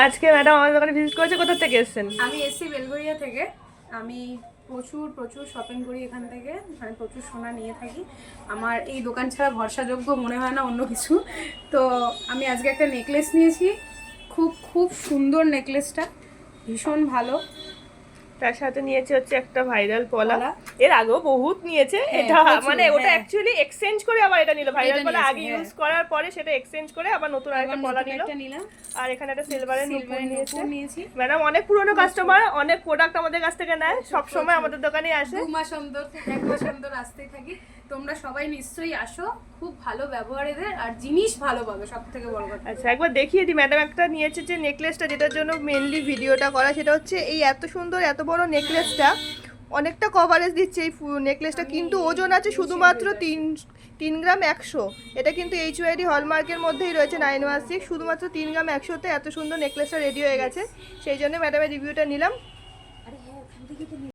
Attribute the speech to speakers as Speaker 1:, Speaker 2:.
Speaker 1: আজকে ম্যাডাম আমাদের দোকানে ভিজিট করেছে। কোথা থেকে এসেছেন?
Speaker 2: আমি এসছি বেলগড়িয়া থেকে। আমি প্রচুর শপিং করি এখান থেকে, মানে প্রচুর সোনা নিয়ে থাকি। আমার এই দোকান ছাড়া ভরসাযোগ্য মনে হয় না অন্য কিছু। তো আমি আজকে একটা নেকলেস নিয়েছি, খুব সুন্দর নেকলেসটা, ভীষণ ভালো।
Speaker 1: তার সাথে নিয়েছে হচ্ছে একটা ভাইরাল পলা।
Speaker 2: পলা।
Speaker 1: এর আগেও বহুত নিয়েছে। এটা
Speaker 2: প্রচুর,
Speaker 1: মানে ওটা
Speaker 2: হ্যাঁ।
Speaker 1: অ্যাকচুয়ালি এক্সচেঞ্জ করে আবার এটা নিল। ভাইরাল
Speaker 2: এটা
Speaker 1: পলা
Speaker 2: নিয়েছে,
Speaker 1: আগে
Speaker 2: হ্যাঁ।
Speaker 1: ইউজ করার পরে সেটা এক্সচেঞ্জ করে আবার নতুন আরেকটা পলা নিল।
Speaker 2: নিলাম।
Speaker 1: আর এখানে একটা সিলভারের নূপুর
Speaker 2: নিয়েছি।
Speaker 1: ম্যাডাম অনেক পুরনো কাস্টমার, অনেক প্রোডাক্ট আমাদের কাছ থেকে নেয়, সব সময় আমাদের দোকানে আসে।
Speaker 2: 2 মাস অন্তর, 1 মাস অন্তর আসতেই থাকি। তোমরা সবাই নিশ্চয়ই আসো, খুব ভালো ব্যবহার এদের, আর জিনিস ভালো পাবে, সবথেকে বড় কথা।
Speaker 1: আচ্ছা একবার দেখিয়ে দিই। ম্যাডাম একটা নিয়েছে যে নেকলেসটা, যেটার জন্য মেনলি ভিডিওটা করা, সেটা হচ্ছে এই এত সুন্দর এত বড় নেকলেসটা অনেকটা কভারেজ দিচ্ছে এই নেকলেসটা, কিন্তু ওজন আছে শুধুমাত্র 3 গ্রাম 100। এটা কিন্তু HYD হলমার্কের মধ্যেই রয়েছে 916। শুধুমাত্র 3 গ্রাম 100তে এত সুন্দর নেকলেসটা রেডি হয়ে গেছে। সেই জন্য ম্যাডামের রিভিউটা নিলাম।